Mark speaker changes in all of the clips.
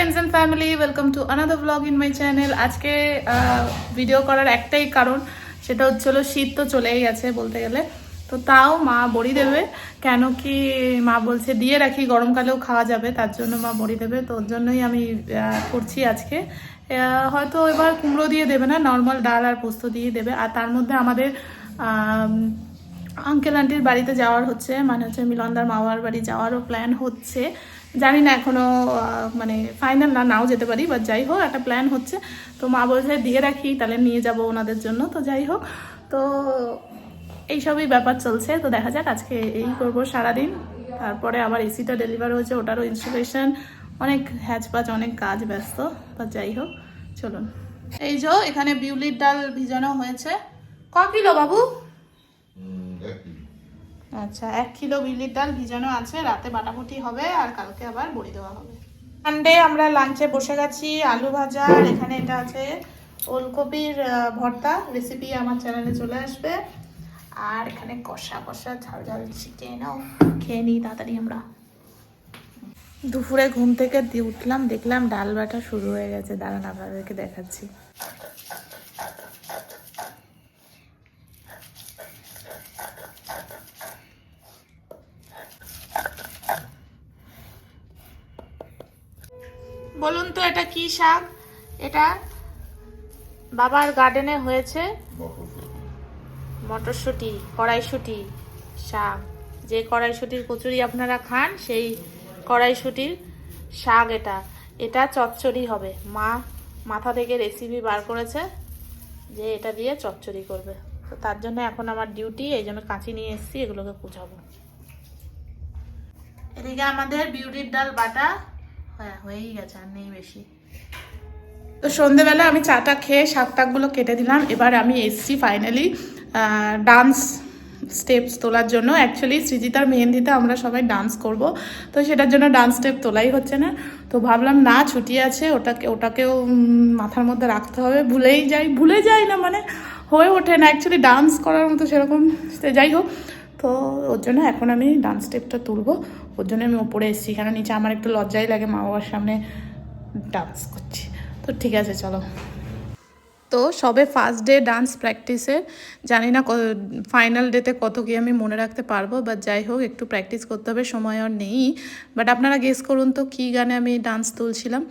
Speaker 1: Friends and family, welcome to another blog in my channel. আজকে video করার একটাই কারণ, সেটা হচ্ছিল শীত তো চলেই গেছে বলতে গেলে। তো তাও মা বড়ি দেবে, কেন কি মা বলছে দিয়ে রাখি, গরমকালেও খাওয়া যাবে, তার জন্য মা বড়ি দেবে। তো ওর জন্যই আমি করছি আজকে। হয়তো এবার কুমড়ো দিয়ে দেবে না, নর্মাল ডাল আর পোস্ত দিয়ে দেবে। আর তার মধ্যে আমাদের আঙ্কেল আন্টির বাড়িতে যাওয়ার হচ্ছে, মানে হচ্ছে মিলনদার মামার বাড়ি যাওয়ারও প্ল্যান হচ্ছে। জানি না এখনো মানে ফাইনাল না, নাও যেতে পারি, বাট যাই হোক একটা প্ল্যান হচ্ছে। তো মা বলছে দিয়ে রাখি, তাহলে নিয়ে যাব ওনাদের জন্য। তো যাই হোক, তো এইসবই ব্যাপার চলছে। তো দেখা যাক, আজকে এই করবো সারাদিন। তারপরে আবার এসিটা ডেলিভার হয়েছে, ওটারও ইনস্টলেশন, অনেক হ্যাচপ্যাচ, অনেক কাজ, ব্যস্ত। তো যাই হোক, চলুন। এই যে এখানে বিউলির ডাল ভিজানো হয়েছে। ক কিলো বাবু? আচ্ছা, 1 কিলো বিউলির ডাল ভিজানো আছে, রাতে বাটাবুটি হবে আর কালকে আবার বড়ি দেওয়া হবে। সানডে আমরা লাঞ্চে বসে গেছি, আলু ভাজা, আর এখানে এটা আছে ওলকপির ভর্তা, রেসিপি আমার চ্যানেলে চলে আসবে। আর এখানে কষা কষা ঝাল ঝাল চিকেনও, খেয়ে নিই তাড়াতাড়ি আমরা। দুপুরে ঘুম থেকে উঠলাম, দেখলাম ডাল বাটা শুরু হয়ে গেছে। দাঁড়ান আপনাদেরকে দেখাচ্ছি। বলুন তো এটা কি শাক? এটা বাবার গার্ডেনে হয়েছে মটরশুঁটি, কড়াইশুঁটি শাক। যে কড়াইশুঁটির কচুরি আপনারা খান, সেই কড়াইশুঁটির শাক এটা। এটা চচ্চড়ি হবে। মা মাথা থেকে রেসিপি বার করেছে যে এটা দিয়ে চচ্চড়ি করবে। তো তার জন্য এখন আমার ডিউটি, এই জন্য কাঁচি নিয়ে এসেছি, এগুলোকে কুচাবো। এদিকে আমাদের বিউলির ডাল বাটা হয়েই গেছে, আর নেই বেশি। তো সন্ধেবেলা আমি চাটা খেয়ে শাক টাকগুলো কেটে দিলাম। এবার আমি এসছি ফাইনালি ডান্স স্টেপস তোলার জন্য। অ্যাকচুয়ালি সৃজিতার মেহেন্দিতে আমরা সবাই ডান্স করব, তো সেটার জন্য ডান্স স্টেপ তোলাই হচ্ছে না। তো ভাবলাম না, ছুটি আছে, ওটাকেও মাথার মধ্যে রাখতে হবে। ভুলে যাই না, মানে হয়ে ওঠে না অ্যাকচুয়ালি ডান্স করার মতো সেরকম। যাই হোক, তো ওর জন্য এখন আমি ডান্স স্টেপটা তুলবো। ওর জন্য আমি ওপরে এসেছি, কারণ নিচে আমার একটু লজ্জাই লাগে মা বাবার সামনে ডান্স করছি। তো ঠিক আছে, চলো। তো সবে ফার্স্ট ডে ডান্স প্র্যাকটিসে, জানি না ফাইনাল ডেতে কত কি আমি মনে রাখতে পারবো, বাট যাই হোক একটু প্র্যাকটিস করতে হবে, সময় আর নেই। বাট আপনারা গেস করুন তো কী গানে আমি ডান্স তুলছিলাম।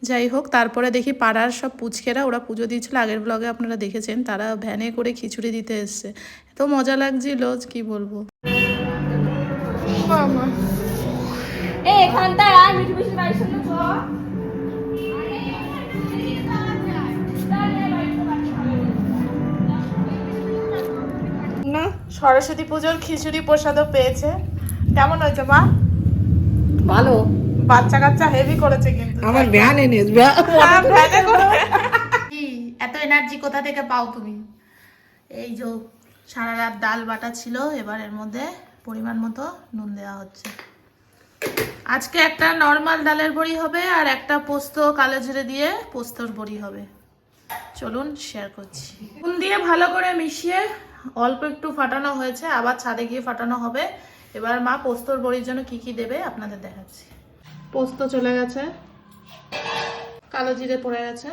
Speaker 1: যাই হোক, তারপরে দেখি পাড়ার সব পুচকেরা, ওরা পুজো দিয়েছিল, আগের ব্লগে আপনারা দেখেছেন, তারা ভ্যানে করে খিচুড়ি দিতে এসছে। এত মজা লাগছিল, কি বলবো। সরস্বতী পুজোর খিচুড়ি প্রসাদও পেয়েছে। কেমন হয়েছে মা?
Speaker 2: ভালো।
Speaker 1: বাচ্চা কাচ্চা হেভি করেছে কিন্তু।
Speaker 2: আমার ভ্যান এনেস
Speaker 1: কি এত এনার্জি কোথা থেকে পাও তুমি? এই যে সারা রাত ডাল বাটা ছিল, এবার এর মধ্যে পরিমাণ মতো নুন দেওয়া হচ্ছে। আজকে একটা নর্মাল ডালের বড়ি হবে, আর একটা পোস্ত কালো জিরে দিয়ে পোস্তর বড়ি হবে। চলুন শেয়ার করছি। নুন দিয়ে ভালো করে মিশিয়ে অল্প একটু ফাটানো হয়েছে, আবার ছাদে গিয়ে ফাটানো হবে। এবার মা পোস্তর বড়ির জন্য কি কি দেবে আপনাদের দেখাচ্ছি। পোস্ত চলে গেছে, কালো জিরে পড়ে গেছে,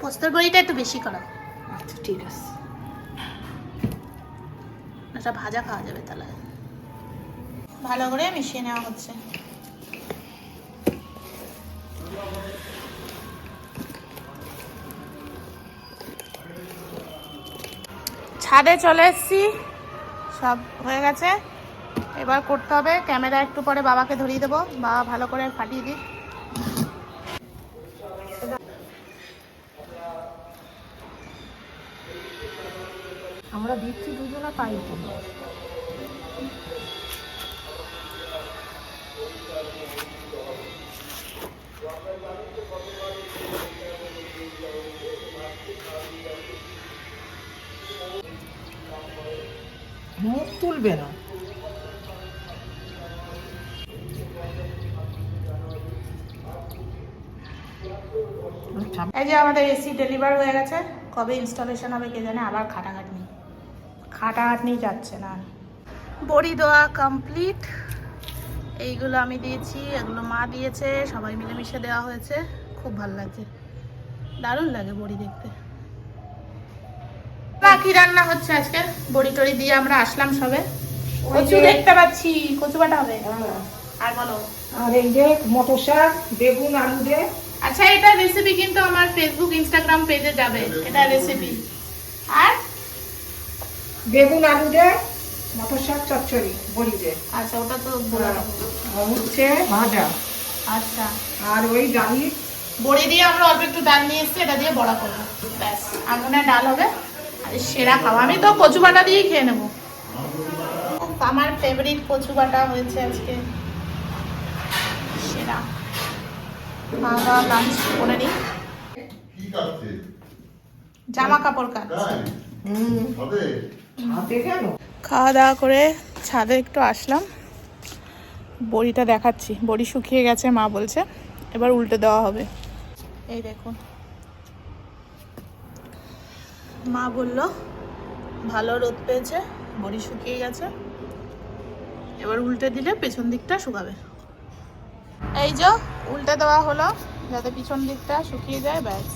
Speaker 1: পোস্তর বড়িটা একটু বেশি করা।
Speaker 2: আচ্ছা ঠিক আছে,
Speaker 1: এটা ভাজা খাওয়া যাবে। তাহলে ভালো করে মিশিয়ে নেওয়া হচ্ছে। ছাদে চলে এসেছি, সব হয়ে গেছে। এবার করতে হবে, ক্যামেরা একটু পরে বাবাকে ধরিয়ে দেবো, বাবা ভালো করে ফাটিয়ে দিই।
Speaker 2: আমরা দিচ্ছি দুজনে, তাই মুখ তুলবে না।
Speaker 1: এই যে আমাদের এসি ডেলিভার হয়ে গেছে, কবে ইনস্টলেশন হবে কে জানে। আবার খাটাখাটনি যাচ্ছে না। বড়ি দেওয়া কমপ্লিট। এইগুলো আমি দিয়েছি, এগুলো মা দিয়েছে, সবাই মিলেমিশে দেওয়া হয়েছে। খুব ভালো লাগছে, দারুণ লাগে বড়ি দেখতে। কি রান্না হচ্ছে আজকে? বড়ি টড়ি দিয়ে আমরা আসলাম সবে। কচু দেখতে পাচ্ছি, কচু বাটা হবে। আর বলো।
Speaker 2: আর এই যে মটর শাক, বেগুন, আলু দিয়ে।
Speaker 1: আচ্ছা, এটা রেসিপি কিন্তু আমার ফেসবুক ইনস্টাগ্রাম পেজে যাবে, এটা রেসিপি। আর
Speaker 2: বেগুন, আলু দিয়ে মটর শাক চচ্চড়ি বড়ি দিয়ে।
Speaker 1: আচ্ছা, ওটা তো বলা
Speaker 2: আর হচ্ছে ভাজা।
Speaker 1: আচ্ছা,
Speaker 2: আর ওই ডালি।
Speaker 1: বড়ি দিয়ে আমরা অল্প একটু ডাল নিয়ে এসেছি, এটা দিয়ে বড়া করবো, ব্যাস। আগুনে ডাল হবে, আর সেরা খাওয়া। আমি তো কচু বাটা দিয়েই খেয়ে নেবো। আমার ফেভারিট কচু বাটা হয়েছে আজকে, সেরা। খাওয়া দাওয়া লাঞ্চ করে নিই। জামা কাপড় কাজ।
Speaker 2: হাতে কেন?
Speaker 1: খাওয়া দাওয়া করে ছাদে একটু আসলাম, বড়িটা দেখাচ্ছি। বড়ি শুকিয়ে গেছে মা বলছে, এবার উল্টে দেওয়া হবে। এই দেখুন, মা বলল ভালো রোদ পেয়েছে, বড়ি শুকিয়ে গেছে, এবার উল্টে দিলে পেছন দিকটা শুকাবে। এই যে উল্টে দেওয়া হলো, যাতে পিছন দিকটা শুকিয়ে যায়, ব্যাস।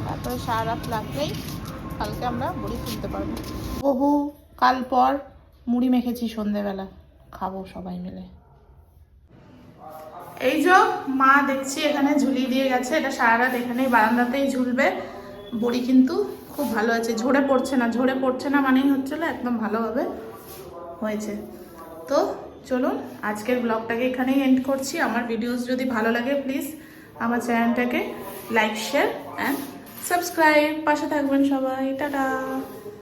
Speaker 1: তারপরে সারা রাত লাগলেই কালকে আমরা বড়ি তুলতে পারবো। বহু কাল পর মুড়ি মেখেছি সন্ধেবেলা, খাবো সবাই মিলে। এই যে মা দেখছি এখানে ঝুলিয়ে দিয়ে গেছে, এটা সারা রাত এখানেই বারান্দাতেই ঝুলবে। বড়ি কিন্তু খুব ভালো আছে, ঝরে পড়ছে না। ঝরে পড়ছে না মানেই হচ্ছিল একদম ভালোভাবে হয়েছে। তো চলুন আজকের ব্লগটাকে এখানেই এন্ড করছি। আমার ভিডিওস যদি ভালো লাগে প্লিজ আমার চ্যানেলটাকে লাইক, শেয়ার অ্যান্ড সাবস্ক্রাইব। পাশে থাকবেন সবাই। টাটা।